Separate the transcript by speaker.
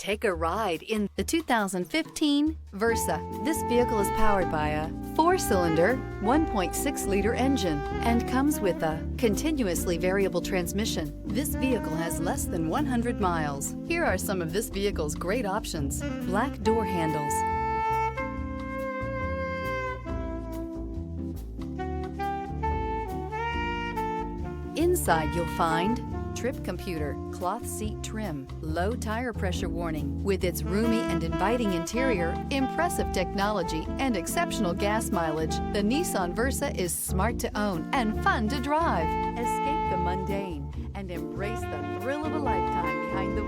Speaker 1: Take a ride in the 2015 Versa. This vehicle is powered by a 4-cylinder, 1.6-liter engine and comes with a continuously variable transmission. This vehicle has less than 100 miles. Here are some of this vehicle's great options: black door handles, inside you'll find trip computer, cloth seat trim, low tire pressure warning. With its roomy and inviting interior, impressive technology, and exceptional gas mileage, the Nissan Versa is smart to own and fun to drive. Escape the mundane and embrace the thrill of a lifetime behind the